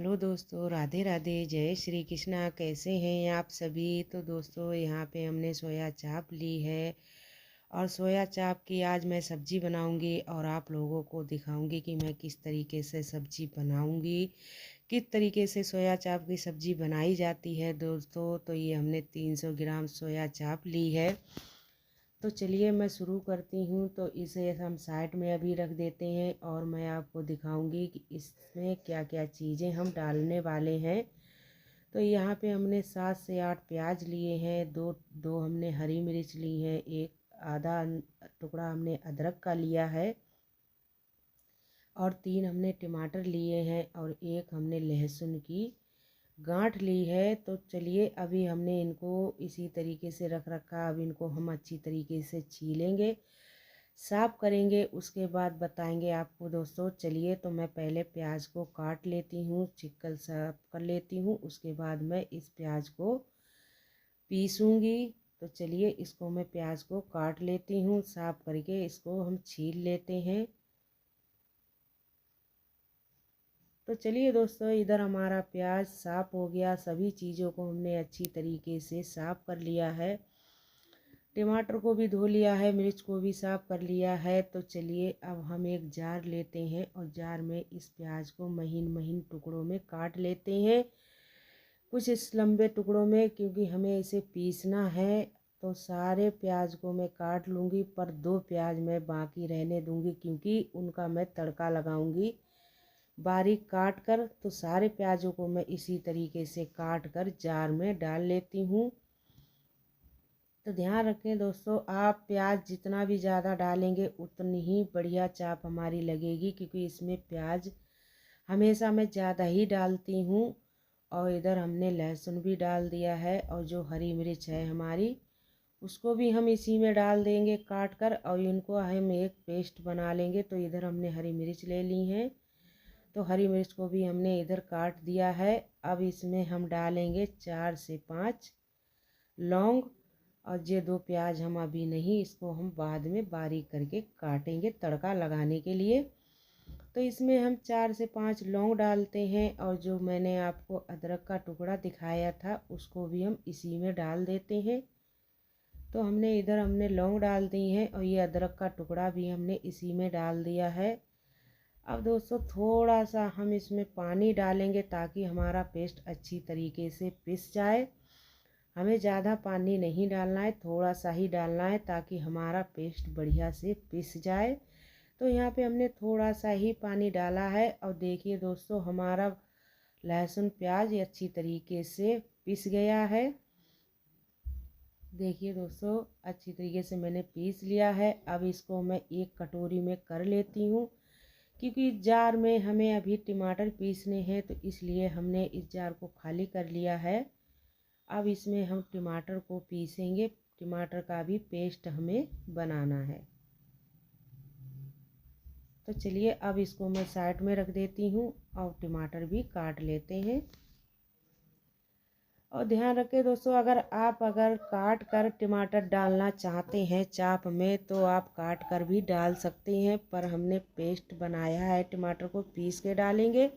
Hello दोस्तों, राधे राधे, जय श्री कृष्णा। कैसे हैं आप सभी। तो दोस्तों यहाँ पे हमने सोया चाप ली है और सोया चाप की आज मैं सब्ज़ी बनाऊंगी और आप लोगों को दिखाऊंगी कि मैं किस तरीके से सब्ज़ी बनाऊंगी, किस तरीके से सोया चाप की सब्ज़ी बनाई जाती है दोस्तों। तो ये हमने 300 ग्राम सोया चाप ली है। तो चलिए मैं शुरू करती हूँ। तो इसे हम साइड में अभी रख देते हैं और मैं आपको दिखाऊंगी कि इसमें क्या क्या चीज़ें हम डालने वाले हैं। तो यहाँ पे हमने 7 से 8 प्याज लिए हैं, दो दो हमने हरी मिर्च ली है, एक आधा टुकड़ा हमने अदरक का लिया है और 3 हमने टमाटर लिए हैं और एक हमने लहसुन की गांठ ली है। तो चलिए अभी हमने इनको इसी तरीके से रख रखा। अब इनको हम अच्छी तरीके से छीलेंगे, साफ करेंगे, उसके बाद बताएंगे आपको दोस्तों। चलिए तो मैं पहले प्याज को काट लेती हूँ, चिकन साफ कर लेती हूँ, उसके बाद मैं इस प्याज को पीसूँगी। तो चलिए इसको मैं प्याज को काट लेती हूँ, साफ करके इसको हम छील लेते हैं। तो चलिए दोस्तों, इधर हमारा प्याज साफ़ हो गया, सभी चीज़ों को हमने अच्छी तरीके से साफ़ कर लिया है, टमाटर को भी धो लिया है, मिर्च को भी साफ़ कर लिया है। तो चलिए अब हम एक जार लेते हैं और जार में इस प्याज को महीन महीन टुकड़ों में काट लेते हैं, कुछ इस लंबे टुकड़ों में, क्योंकि हमें इसे पीसना है। तो सारे प्याज को मैं काट लूँगी, पर 2 प्याज मैं बाकी रहने दूँगी क्योंकि उनका मैं तड़का लगाऊँगी बारीक काट कर। तो सारे प्याज़ों को मैं इसी तरीके से काट कर जार में डाल लेती हूँ। तो ध्यान रखें दोस्तों, आप प्याज जितना भी ज़्यादा डालेंगे उतनी ही बढ़िया चाप हमारी लगेगी, क्योंकि इसमें प्याज हमेशा मैं ज़्यादा ही डालती हूँ। और इधर हमने लहसुन भी डाल दिया है और जो हरी मिर्च है हमारी उसको भी हम इसी में डाल देंगे काट कर, और इनको हम एक पेस्ट बना लेंगे। तो इधर हमने हरी मिर्च ले ली है, तो हरी मिर्च को भी हमने इधर काट दिया है। अब इसमें हम डालेंगे 4 से 5 लौंग, और ये 2 प्याज हम अभी नहीं, इसको हम बाद में बारीक करके काटेंगे तड़का लगाने के लिए। तो इसमें हम 4 से 5 लौंग डालते हैं और जो मैंने आपको अदरक का टुकड़ा दिखाया था उसको भी हम इसी में डाल देते हैं। तो हमने लौंग डाल दी हैं और ये अदरक का टुकड़ा भी हमने इसी में डाल दिया है। अब दोस्तों थोड़ा सा हम इसमें पानी डालेंगे ताकि हमारा पेस्ट अच्छी तरीके से पिस जाए। हमें ज़्यादा पानी नहीं डालना है, थोड़ा सा ही डालना है ताकि हमारा पेस्ट बढ़िया से पिस जाए। तो यहाँ पे हमने थोड़ा सा ही पानी डाला है और देखिए दोस्तों हमारा लहसुन प्याज अच्छी तरीके से पिस गया है। देखिए दोस्तों अच्छी तरीके से मैंने पीस लिया है। अब इसको मैं एक कटोरी में कर लेती हूँ, क्योंकि जार में हमें अभी टमाटर पीसने हैं, तो इसलिए हमने इस जार को खाली कर लिया है। अब इसमें हम टमाटर को पीसेंगे, टमाटर का भी पेस्ट हमें बनाना है। तो चलिए अब इसको मैं साइड में रख देती हूँ और टमाटर भी काट लेते हैं। और ध्यान रखें दोस्तों, अगर काट कर टमाटर डालना चाहते हैं चाप में तो आप काट कर भी डाल सकते हैं, पर हमने पेस्ट बनाया है, टमाटर को पीस के डालेंगे।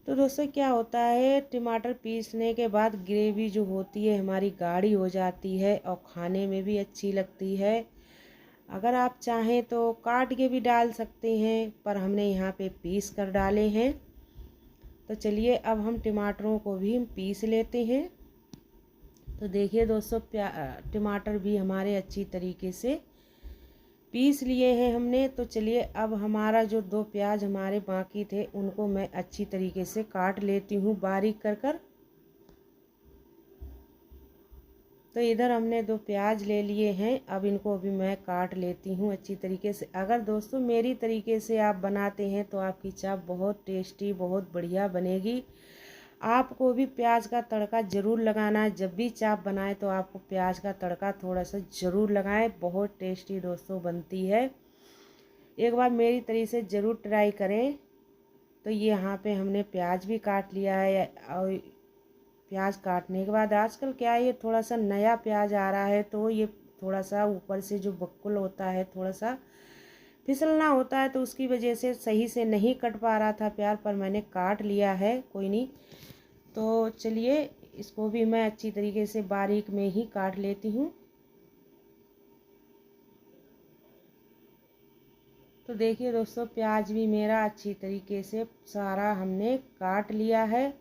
तो दोस्तों क्या होता है, टमाटर पीसने के बाद ग्रेवी जो होती है हमारी गाढ़ी हो जाती है और खाने में भी अच्छी लगती है। अगर आप चाहें तो काट के भी डाल सकते हैं, पर हमने यहाँ पे पीस कर डाले हैं। तो चलिए अब हम टमाटरों को भी हम पीस लेते हैं। तो देखिए दोस्तों टमाटर भी हमारे अच्छी तरीके से पीस लिए हैं हमने। तो चलिए अब हमारा जो 2 प्याज हमारे बाकी थे उनको मैं अच्छी तरीके से काट लेती हूँ बारीक कर कर। तो इधर हमने 2 प्याज ले लिए हैं, अब इनको भी मैं काट लेती हूँ अच्छी तरीके से। अगर दोस्तों मेरी तरीके से आप बनाते हैं तो आपकी चाप बहुत टेस्टी, बहुत बढ़िया बनेगी। आपको भी प्याज का तड़का ज़रूर लगाना है, जब भी चाप बनाए तो आपको प्याज का तड़का थोड़ा सा ज़रूर लगाएं, बहुत टेस्टी दोस्तों बनती है। एक बार मेरी तरीके से ज़रूर ट्राई करें। तो ये यहाँ पे हमने प्याज भी काट लिया है, और प्याज काटने के बाद आजकल क्या है, ये थोड़ा सा नया प्याज आ रहा है तो ये थोड़ा सा ऊपर से जो बक्कुल होता है थोड़ा सा फिसलना होता है तो उसकी वजह से सही से नहीं कट पा रहा था प्याज, पर मैंने काट लिया है, कोई नहीं। तो चलिए इसको भी मैं अच्छी तरीके से बारीक में ही काट लेती हूँ। तो देखिए दोस्तों, प्याज भी मेरा अच्छी तरीके से सारा हमने काट लिया है।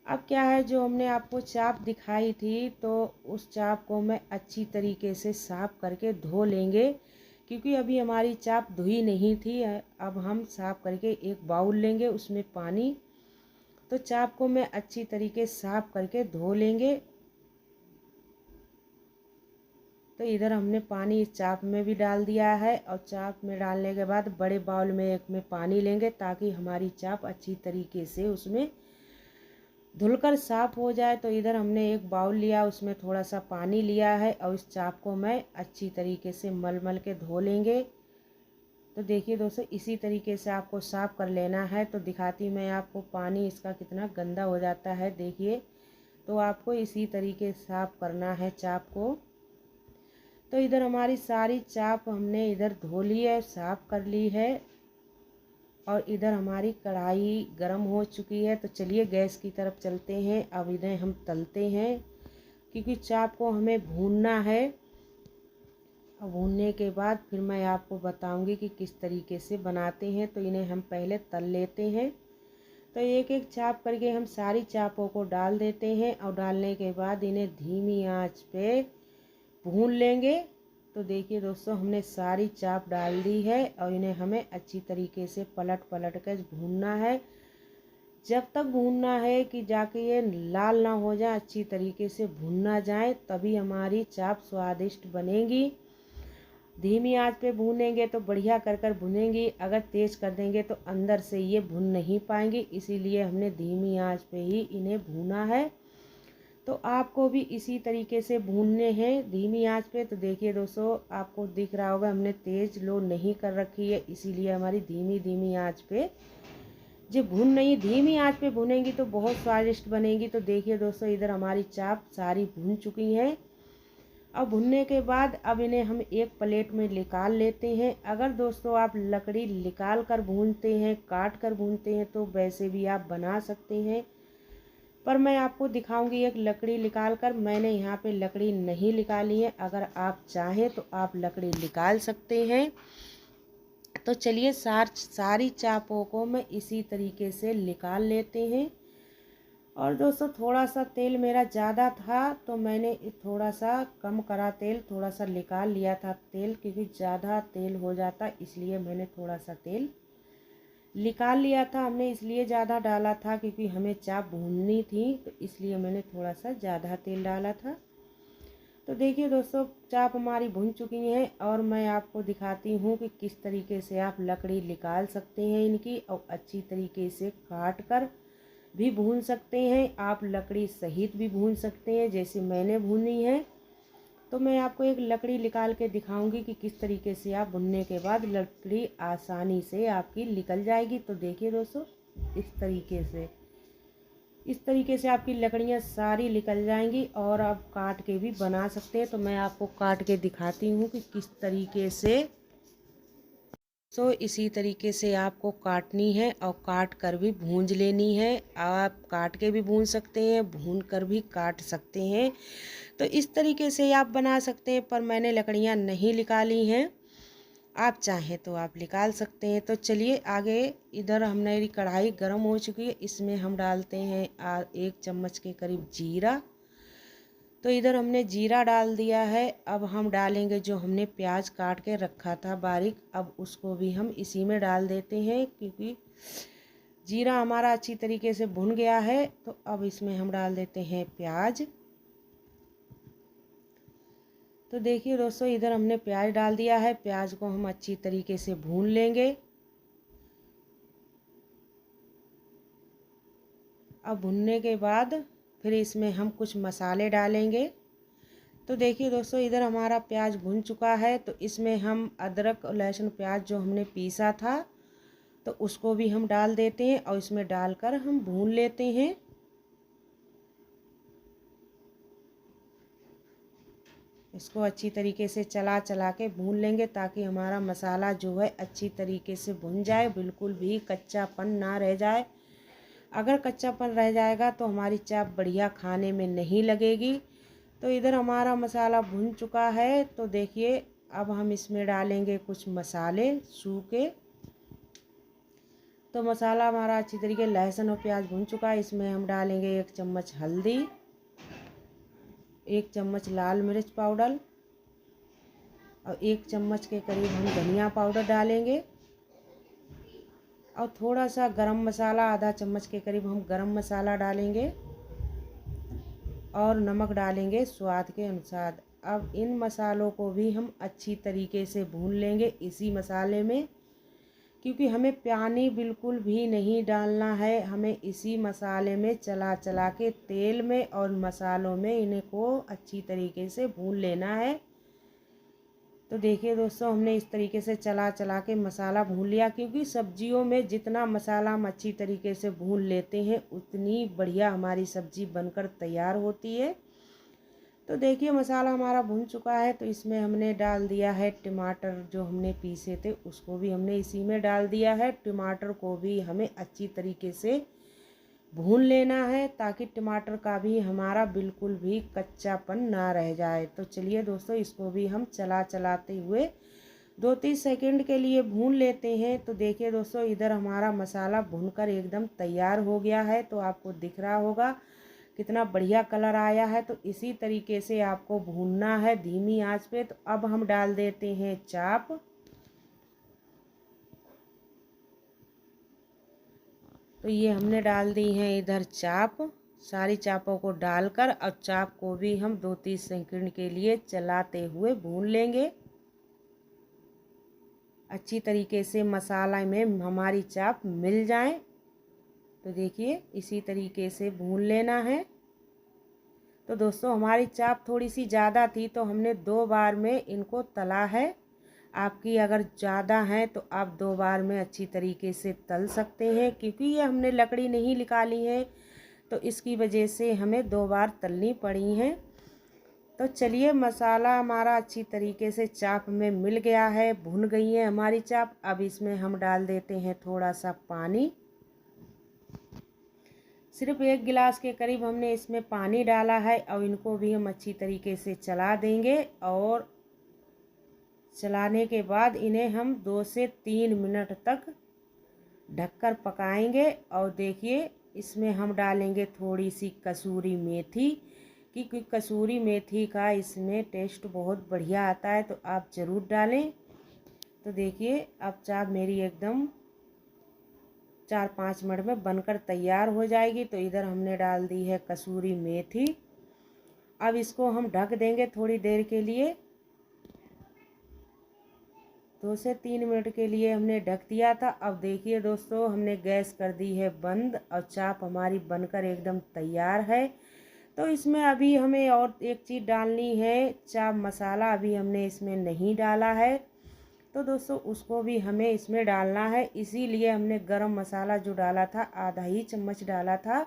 अब क्या है, जो हमने आपको चाप दिखाई थी तो उस चाप को मैं अच्छी तरीके से साफ करके धो लेंगे, क्योंकि अभी हमारी चाप धुई नहीं थी। अब हम साफ करके एक बाउल लेंगे, उसमें पानी, तो चाप को मैं अच्छी तरीके साफ करके धो लेंगे। तो इधर हमने पानी इस चाप में भी डाल दिया है, और चाप में डालने के बाद बड़े बाउल में एक में पानी लेंगे, ताकि हमारी चाप अच्छी तरीके से उसमें धुलकर साफ हो जाए। तो इधर हमने एक बाउल लिया, उसमें थोड़ा सा पानी लिया है, और इस चाप को मैं अच्छी तरीके से मल मल के धो लेंगे। तो देखिए दोस्तों, इसी तरीके से आपको साफ़ कर लेना है। तो दिखाती मैं आपको पानी इसका कितना गंदा हो जाता है, देखिए। तो आपको इसी तरीके से साफ़ करना है चाप को। तो इधर हमारी सारी चाप हमने इधर धो ली है, साफ़ कर ली है, और इधर हमारी कढ़ाई गरम हो चुकी है। तो चलिए गैस की तरफ चलते हैं, अब इन्हें हम तलते हैं, क्योंकि चाप को हमें भूनना है। और भूनने के बाद फिर मैं आपको बताऊंगी कि किस तरीके से बनाते हैं। तो इन्हें हम पहले तल लेते हैं। तो एक एक चाप करके हम सारी चापों को डाल देते हैं, और डालने के बाद इन्हें धीमी आंच पे भून लेंगे। तो देखिए दोस्तों, हमने सारी चाप डाल दी है, और इन्हें हमें अच्छी तरीके से पलट पलट कर भूनना है। जब तक भूनना है कि जाके ये लाल ना हो जाए, अच्छी तरीके से भूनना जाए, तभी हमारी चाप स्वादिष्ट बनेगी। धीमी आंच पे भूनेंगे तो बढ़िया कर भुनेंगी, अगर तेज़ कर देंगे तो अंदर से ये भुन नहीं पाएंगी, इसीलिए हमने धीमी आंच पे ही इन्हें भूना है। तो आपको भी इसी तरीके से भूनने हैं धीमी आंच पे। तो देखिए दोस्तों, आपको दिख रहा होगा हमने तेज़ लो नहीं कर रखी है, इसीलिए हमारी धीमी धीमी आंच पे जब भून नहीं, धीमी आंच पे भुनेंगी तो बहुत स्वादिष्ट बनेगी। तो देखिए दोस्तों, इधर हमारी चाप सारी भून चुकी हैं। अब भुनने के बाद अब इन्हें हम एक प्लेट में निकाल लेते हैं। अगर दोस्तों आप लकड़ी निकाल कर भूनते हैं, काट कर भूनते हैं, तो वैसे भी आप बना सकते हैं, पर मैं आपको दिखाऊंगी एक लकड़ी निकाल कर। मैंने यहाँ पे लकड़ी नहीं निकाली है, अगर आप चाहें तो आप लकड़ी निकाल सकते हैं। तो चलिए सारी चापों को मैं इसी तरीके से निकाल लेते हैं। और दोस्तों, थोड़ा सा तेल मेरा ज़्यादा था, तो मैंने थोड़ा सा कम करा तेल, थोड़ा सा निकाल लिया था तेल, क्योंकि ज़्यादा तेल हो जाता, इसलिए मैंने थोड़ा सा तेल निकाल लिया था। हमने इसलिए ज़्यादा डाला था क्योंकि हमें चाप भूननी थी, तो इसलिए मैंने थोड़ा सा ज़्यादा तेल डाला था। तो देखिए दोस्तों, चाप हमारी भुन चुकी हैं, और मैं आपको दिखाती हूँ कि किस तरीके से आप लकड़ी निकाल सकते हैं इनकी, और अच्छी तरीके से काट कर भी भून सकते हैं। आप लकड़ी सहित भी भून सकते हैं, जैसे मैंने भूनी है। तो मैं आपको एक लकड़ी निकाल के दिखाऊंगी कि किस तरीके से आप भुनने के बाद लकड़ी आसानी से आपकी निकल जाएगी। तो देखिए दोस्तों, इस तरीके से आपकी लकड़ियाँ सारी निकल जाएंगी, और आप काट के भी बना सकते हैं। तो मैं आपको काट के दिखाती हूँ कि किस तरीके से। इसी तरीके से आपको काटनी है, और काट कर भी भूंज लेनी है। आप काट के भी भून सकते हैं, भून कर भी काट सकते हैं। तो इस तरीके से आप बना सकते हैं, पर मैंने लकड़ियाँ नहीं निकाली हैं, आप चाहें तो आप निकाल सकते हैं। तो चलिए आगे, इधर हमारी कढ़ाई गर्म हो चुकी है, इसमें हम डालते हैं 1 चम्मच के करीब जीरा। तो इधर हमने जीरा डाल दिया है। अब हम डालेंगे जो हमने प्याज काट के रखा था बारीक, अब उसको भी हम इसी में डाल देते हैं, क्योंकि जीरा हमारा अच्छी तरीके से भुन गया है। तो अब इसमें हम डाल देते हैं प्याज। तो देखिए दोस्तों, इधर हमने प्याज डाल दिया है, प्याज को हम अच्छी तरीके से भून लेंगे। अब भुनने के बाद फिर इसमें हम कुछ मसाले डालेंगे। तो देखिए दोस्तों, इधर हमारा प्याज भुन चुका है, तो इसमें हम अदरक और लहसुन प्याज जो हमने पीसा था, तो उसको भी हम डाल देते हैं, और इसमें डालकर हम भून लेते हैं। इसको अच्छी तरीके से चला चला के भून लेंगे ताकि हमारा मसाला जो है अच्छी तरीके से भुन जाए, बिल्कुल भी कच्चापन ना रह जाए। अगर कच्चापन रह जाएगा तो हमारी चाप बढ़िया खाने में नहीं लगेगी। तो इधर हमारा मसाला भुन चुका है। तो देखिए अब हम इसमें डालेंगे कुछ मसाले सूखे। तो मसाला हमारा अच्छी तरीके लहसुन और प्याज भुन चुका है। इसमें हम डालेंगे 1 चम्मच हल्दी, 1 चम्मच लाल मिर्च पाउडर और 1 चम्मच के करीब हम धनिया पाउडर डालेंगे और थोड़ा सा गरम मसाला, आधा चम्मच के करीब हम गरम मसाला डालेंगे और नमक डालेंगे स्वाद के अनुसार। अब इन मसालों को भी हम अच्छी तरीके से भून लेंगे इसी मसाले में, क्योंकि हमें पानी बिल्कुल भी नहीं डालना है। हमें इसी मसाले में चला चला के तेल में और मसालों में इनको अच्छी तरीके से भून लेना है। तो देखिए दोस्तों, हमने इस तरीके से चला चला के मसाला भून लिया, क्योंकि सब्जियों में जितना मसाला हम अच्छी तरीके से भून लेते हैं उतनी बढ़िया हमारी सब्जी बनकर तैयार होती है। तो देखिए मसाला हमारा भून चुका है। तो इसमें हमने डाल दिया है टमाटर, जो हमने पीसे थे उसको भी हमने इसी में डाल दिया है। टमाटर को भी हमें अच्छी तरीके से भून लेना है ताकि टमाटर का भी हमारा बिल्कुल भी कच्चापन ना रह जाए। तो चलिए दोस्तों, इसको भी हम चलाते हुए 2-3 सेकंड के लिए भून लेते हैं। तो देखिए दोस्तों, इधर हमारा मसाला भूनकर एकदम तैयार हो गया है। तो आपको दिख रहा होगा कितना बढ़िया कलर आया है। तो इसी तरीके से आपको भूनना है धीमी आंच पे। तो अब हम डाल देते हैं चाप। तो ये हमने डाल दी हैं इधर चाप। सारी चापों को डालकर अब चाप को भी हम 2-3 सेकंड के लिए चलाते हुए भून लेंगे। अच्छी तरीके से मसाला में हमारी चाप मिल जाए। तो देखिए इसी तरीके से भून लेना है। तो दोस्तों, हमारी चाप थोड़ी सी ज़्यादा थी तो हमने 2 बार में इनको तला है। आपकी अगर ज़्यादा है तो आप 2 बार में अच्छी तरीके से तल सकते हैं, क्योंकि ये हमने लकड़ी नहीं निकाली है तो इसकी वजह से हमें 2 बार तलनी पड़ी हैं। तो चलिए, मसाला हमारा अच्छी तरीके से चाप में मिल गया है, भुन गई है हमारी चाप। अब इसमें हम डाल देते हैं थोड़ा सा पानी। सिर्फ 1 गिलास के करीब हमने इसमें पानी डाला है और इनको भी हम अच्छी तरीके से चला देंगे। और चलाने के बाद इन्हें हम 2 से 3 मिनट तक ढककर पकाएंगे। और देखिए इसमें हम डालेंगे थोड़ी सी कसूरी मेथी, क्योंकि कसूरी मेथी का इसमें टेस्ट बहुत बढ़िया आता है, तो आप ज़रूर डालें। तो देखिए अब चाप मेरी एकदम 4-5 मिनट में बनकर तैयार हो जाएगी। तो इधर हमने डाल दी है कसूरी मेथी। अब इसको हम ढक देंगे थोड़ी देर के लिए। 2 से 3 मिनट के लिए हमने ढक दिया था। अब देखिए दोस्तों, हमने गैस कर दी है बंद और चाप हमारी बनकर एकदम तैयार है। तो इसमें अभी हमें और एक चीज़ डालनी है, चाप मसाला अभी हमने इसमें नहीं डाला है। तो दोस्तों, उसको भी हमें इसमें डालना है। इसीलिए हमने गरम मसाला जो डाला था आधा ही चम्मच डाला था।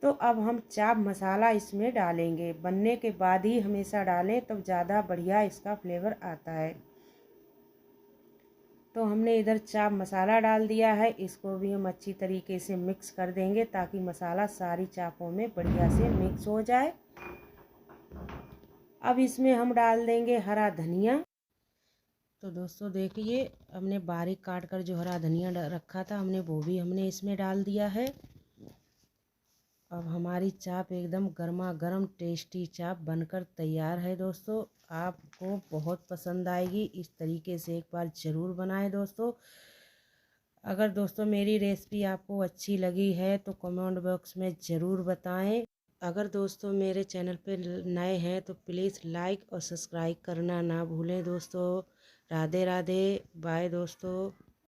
तो अब हम चाप मसाला इसमें डालेंगे। बनने के बाद ही हमेशा डालें, तब ज़्यादा बढ़िया इसका फ्लेवर आता है। तो हमने इधर चाप मसाला डाल दिया है। इसको भी हम अच्छी तरीके से मिक्स कर देंगे ताकि मसाला सारी चापों में बढ़िया से मिक्स हो जाए। अब इसमें हम डाल देंगे हरा धनिया। तो दोस्तों देखिए, हमने बारीक काट कर जो हरा धनिया रखा था हमने इसमें डाल दिया है। अब हमारी चाप एकदम गर्मा गर्म टेस्टी चाप बनकर तैयार है। दोस्तों, आपको बहुत पसंद आएगी। इस तरीके से एक बार ज़रूर बनाएं दोस्तों। अगर दोस्तों मेरी रेसिपी आपको अच्छी लगी है तो कमेंट बॉक्स में ज़रूर बताएं। अगर दोस्तों मेरे चैनल पर नए हैं तो प्लीज़ लाइक और सब्सक्राइब करना ना भूलें दोस्तों। राधे राधे, बाय दोस्तों।